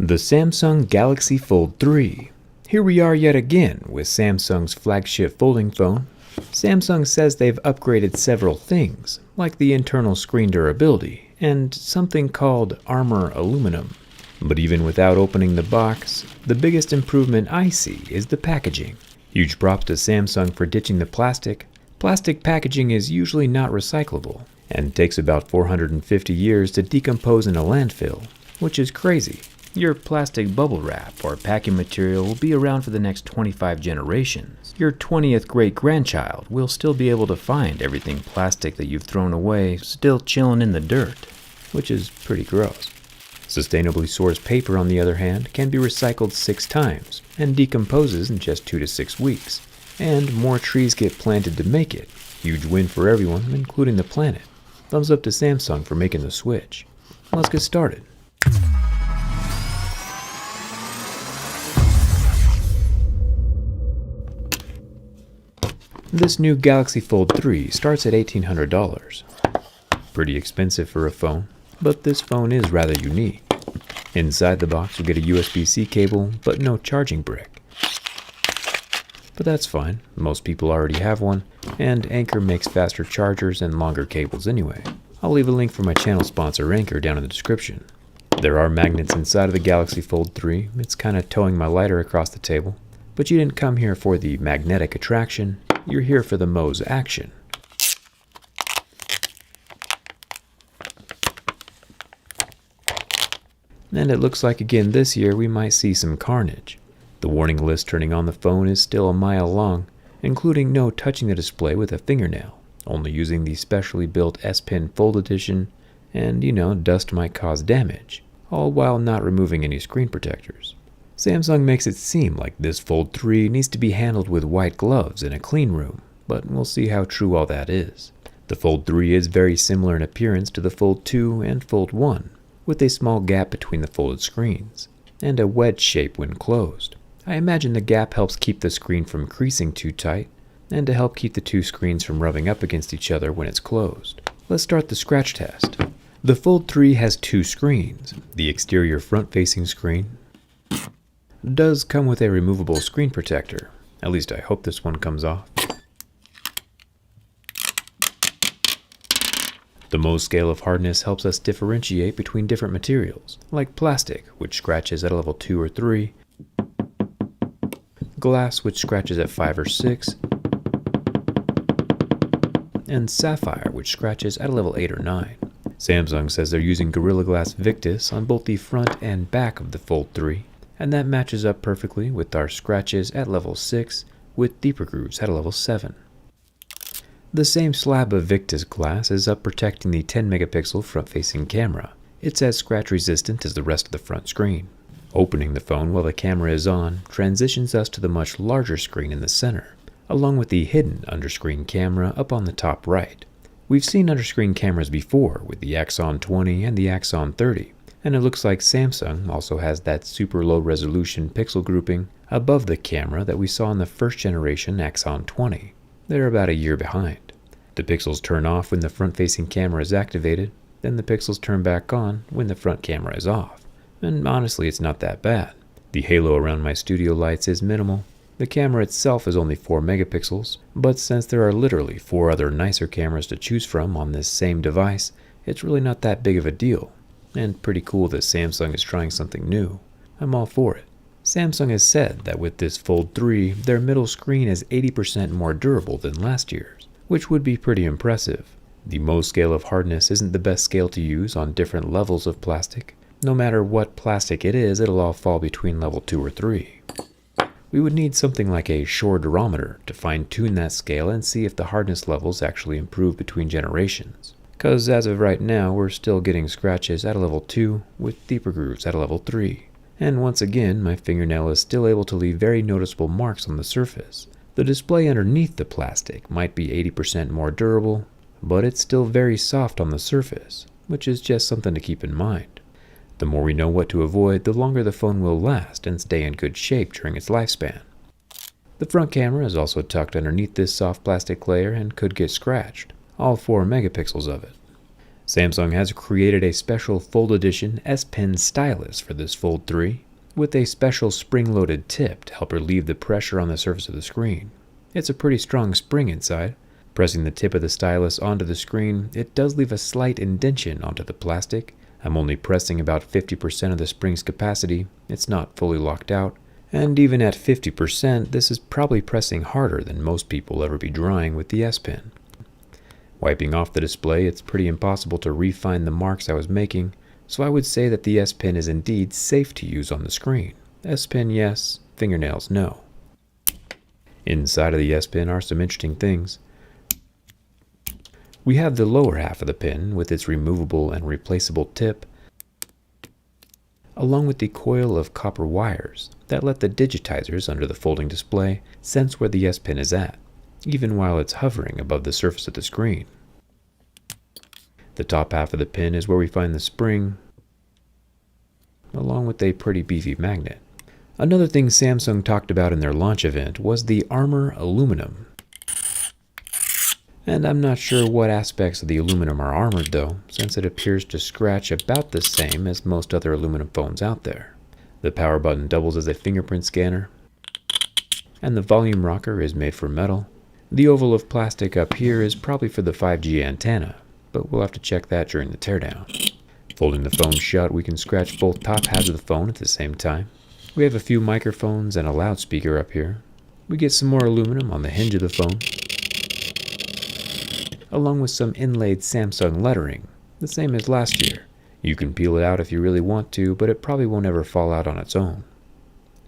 The Samsung Galaxy Fold 3. Here we are yet again with Samsung's flagship folding phone. Samsung says they've upgraded several things, like the internal screen durability and something called Armor Aluminum. But even without opening the box, the biggest improvement I see is the packaging. Huge props to Samsung for ditching the plastic. Plastic packaging is usually not recyclable and takes about 450 years to decompose in a landfill, which is crazy. Your plastic bubble wrap or packing material will be around for the next 25 generations. Your 20th great-grandchild will still be able to find everything plastic that you've thrown away still chilling in the dirt, which is pretty gross. Sustainably sourced paper, on the other hand, can be recycled 6 times and decomposes in just 2 to 6 weeks. And more trees get planted to make it. Huge win for everyone, including the planet. Thumbs up to Samsung for making the switch. Let's get started. This new Galaxy Fold 3 starts at $1,800. Pretty expensive for a phone, but this phone is rather unique. Inside the box you'll get a USB-C cable, but no charging brick. But that's fine, most people already have one, and Anker makes faster chargers and longer cables anyway. I'll leave a link for my channel sponsor Anker down in the description. There are magnets inside of the Galaxy Fold 3, it's kinda towing my lighter across the table. But you didn't come here for the magnetic attraction, you're here for the Mo's action. And it looks like again this year we might see some carnage. The warning list turning on the phone is still a mile long, including no touching the display with a fingernail, only using the specially built S Pen Fold Edition, and dust might cause damage, all while not removing any screen protectors. Samsung makes it seem like this Fold 3 needs to be handled with white gloves in a clean room, but we'll see how true all that is. The Fold 3 is very similar in appearance to the Fold 2 and Fold 1, with a small gap between the folded screens, and a wedge shape when closed. I imagine the gap helps keep the screen from creasing too tight, and to help keep the two screens from rubbing up against each other when it's closed. Let's start the scratch test. The Fold 3 has 2 screens. The exterior front-facing screen does come with a removable screen protector. At least I hope this one comes off. The Mohs scale of hardness helps us differentiate between different materials, like plastic, which scratches at a level 2 or 3, glass, which scratches at 5 or 6, and sapphire, which scratches at a level 8 or 9. Samsung says they're using Gorilla Glass Victus on both the front and back of the Fold 3, and that matches up perfectly with our scratches at level 6 with deeper grooves at a level 7. The same slab of Victus glass is up protecting the 10 megapixel front-facing camera. It's as scratch resistant as the rest of the front screen. Opening the phone while the camera is on transitions us to the much larger screen in the center, along with the hidden underscreen camera up on the top right. We've seen underscreen cameras before with the Axon 20 and the Axon 30. And it looks like Samsung also has that super low resolution pixel grouping above the camera that we saw in the first generation Axon 20. They're about a year behind. The pixels turn off when the front-facing camera is activated, then the pixels turn back on when the front camera is off. And honestly, it's not that bad. The halo around my studio lights is minimal. The camera itself is only 4 megapixels, but since there are literally 4 other nicer cameras to choose from on this same device, it's really not that big of a deal. And pretty cool that Samsung is trying something new. I'm all for it. Samsung has said that with this Fold 3, their middle screen is 80% more durable than last year's, which would be pretty impressive. The Mohs scale of hardness isn't the best scale to use on different levels of plastic. No matter what plastic it is, it'll all fall between level 2 or 3. We would need something like a Shore durometer to fine-tune that scale and see if the hardness levels actually improve between generations. Cause as of right now, we're still getting scratches at a level 2 with deeper grooves at a level 3. And once again, my fingernail is still able to leave very noticeable marks on the surface. The display underneath the plastic might be 80% more durable, but it's still very soft on the surface, which is just something to keep in mind. The more we know what to avoid, the longer the phone will last and stay in good shape during its lifespan. The front camera is also tucked underneath this soft plastic layer and could get scratched, all 4 megapixels of it. Samsung has created a special Fold Edition S Pen stylus for this Fold 3, with a special spring-loaded tip to help relieve the pressure on the surface of the screen. It's a pretty strong spring inside. Pressing the tip of the stylus onto the screen, it does leave a slight indentation onto the plastic. I'm only pressing about 50% of the spring's capacity. It's not fully locked out. And even at 50%, this is probably pressing harder than most people will ever be drawing with the S Pen. Wiping off the display, it's pretty impossible to refine the marks I was making, so I would say that the S Pen is indeed safe to use on the screen. S Pen yes, fingernails no. Inside of the S Pen are some interesting things. We have the lower half of the pen with its removable and replaceable tip, along with the coil of copper wires that let the digitizers under the folding display sense where the S Pen is at, even while it's hovering above the surface of the screen. The top half of the pen is where we find the spring, along with a pretty beefy magnet. Another thing Samsung talked about in their launch event was the Armor aluminum. And I'm not sure what aspects of the aluminum are armored though, since it appears to scratch about the same as most other aluminum phones out there. The power button doubles as a fingerprint scanner, and the volume rocker is made from metal. The oval of plastic up here is probably for the 5G antenna, but we'll have to check that during the teardown. Folding the phone shut, we can scratch both top halves of the phone at the same time. We have a few microphones and a loudspeaker up here. We get some more aluminum on the hinge of the phone, along with some inlaid Samsung lettering, the same as last year. You can peel it out if you really want to, but it probably won't ever fall out on its own.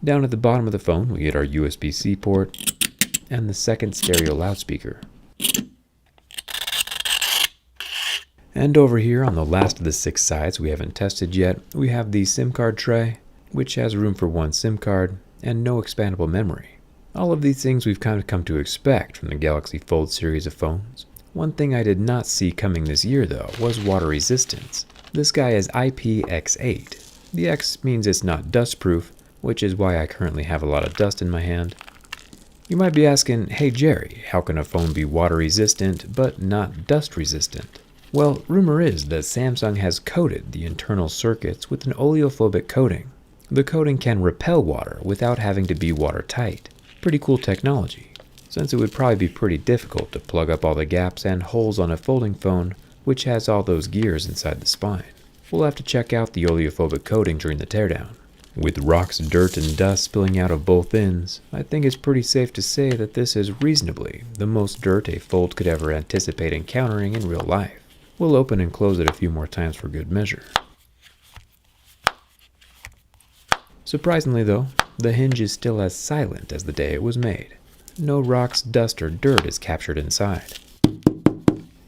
Down at the bottom of the phone, we get our USB-C port and the second stereo loudspeaker. And over here on the last of the 6 sides we haven't tested yet, we have the SIM card tray, which has room for 1 SIM card and no expandable memory. All of these things we've kind of come to expect from the Galaxy Fold series of phones. One thing I did not see coming this year though was water resistance. This guy is IPX8. The X means it's not dust proof, which is why I currently have a lot of dust in my hand. You might be asking, hey Jerry, how can a phone be water resistant but not dust resistant? Well, rumor is that Samsung has coated the internal circuits with an oleophobic coating. The coating can repel water without having to be watertight. Pretty cool technology, since it would probably be pretty difficult to plug up all the gaps and holes on a folding phone which has all those gears inside the spine. We'll have to check out the oleophobic coating during the teardown. With rocks, dirt, and dust spilling out of both ends, I think it's pretty safe to say that this is reasonably the most dirt a Fold could ever anticipate encountering in real life. We'll open and close it a few more times for good measure. Surprisingly though, the hinge is still as silent as the day it was made. No rocks, dust, or dirt is captured inside.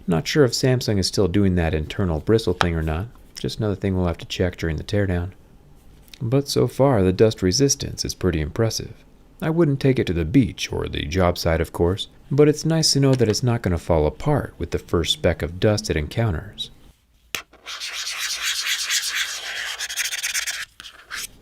Not sure if Samsung is still doing that internal bristle thing or not, just another thing we'll have to check during the teardown. But so far, the dust resistance is pretty impressive. I wouldn't take it to the beach or the job site, of course, but it's nice to know that it's not going to fall apart with the first speck of dust it encounters.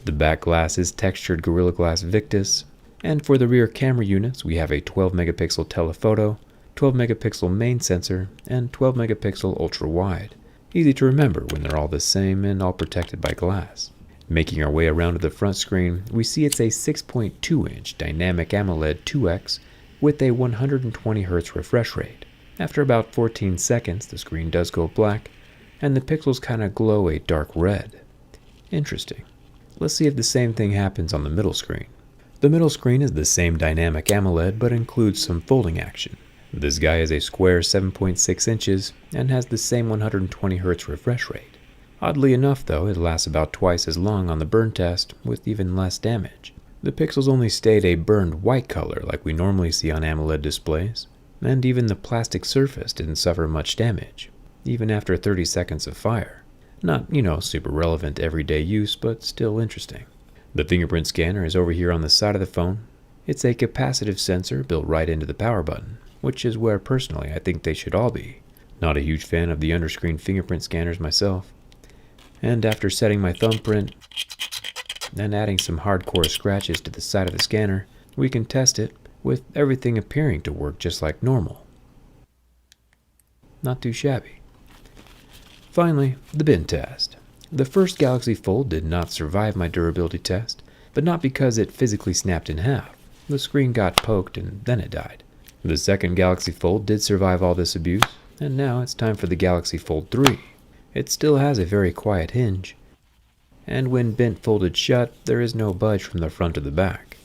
The back glass is textured Gorilla Glass Victus, and for the rear camera units, we have a 12 megapixel telephoto, 12 megapixel main sensor, and 12 megapixel ultra wide. Easy to remember when they're all the same and all protected by glass. Making our way around to the front screen, we see it's a 6.2-inch dynamic AMOLED 2X with a 120Hz refresh rate. After about 14 seconds, the screen does go black, and the pixels kind of glow a dark red. Interesting. Let's see if the same thing happens on the middle screen. The middle screen is the same dynamic AMOLED but includes some folding action. This guy is a square 7.6 inches and has the same 120Hz refresh rate. Oddly enough though, it lasts about twice as long on the burn test with even less damage. The pixels only stayed a burned white color like we normally see on AMOLED displays, and even the plastic surface didn't suffer much damage, even after 30 seconds of fire. Not, super relevant everyday use, but still interesting. The fingerprint scanner is over here on the side of the phone. It's a capacitive sensor built right into the power button, which is where personally I think they should all be. Not a huge fan of the underscreen fingerprint scanners myself. And after setting my thumbprint and adding some hardcore scratches to the side of the scanner, we can test it with everything appearing to work just like normal. Not too shabby. Finally, the bin test. The first Galaxy Fold did not survive my durability test, but not because it physically snapped in half. The screen got poked and then it died. The second Galaxy Fold did survive all this abuse, and now it's time for the Galaxy Fold 3. It still has a very quiet hinge, and when bent folded shut, there is no budge from the front to the back.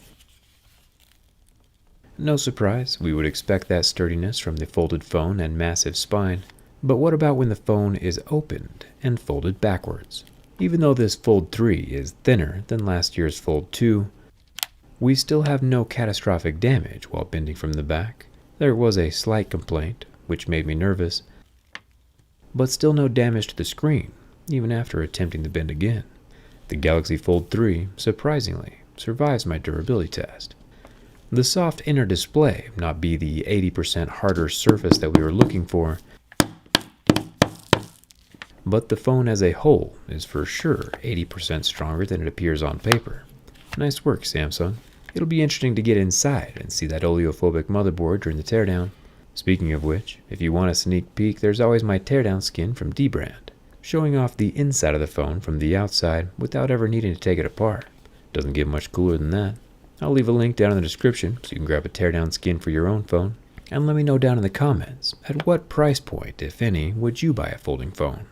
No surprise, we would expect that sturdiness from the folded phone and massive spine, but what about when the phone is opened and folded backwards? Even though this Fold 3 is thinner than last year's Fold 2, we still have no catastrophic damage while bending from the back. There was a slight complaint, which made me nervous, but still no damage to the screen, even after attempting the bend again. The Galaxy Fold 3, surprisingly, survives my durability test. The soft inner display may not be the 80% harder surface that we were looking for, but the phone as a whole is for sure 80% stronger than it appears on paper. Nice work, Samsung. It'll be interesting to get inside and see that oleophobic motherboard during the teardown. Speaking of which, if you want a sneak peek, there's always my teardown skin from D-Brand, showing off the inside of the phone from the outside without ever needing to take it apart. Doesn't get much cooler than that. I'll leave a link down in the description so you can grab a teardown skin for your own phone, and let me know down in the comments at what price point, if any, would you buy a folding phone?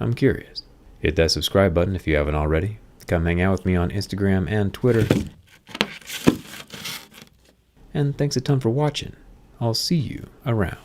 I'm curious. Hit that subscribe button if you haven't already. Come hang out with me on Instagram and Twitter. And thanks a ton for watching. I'll see you around.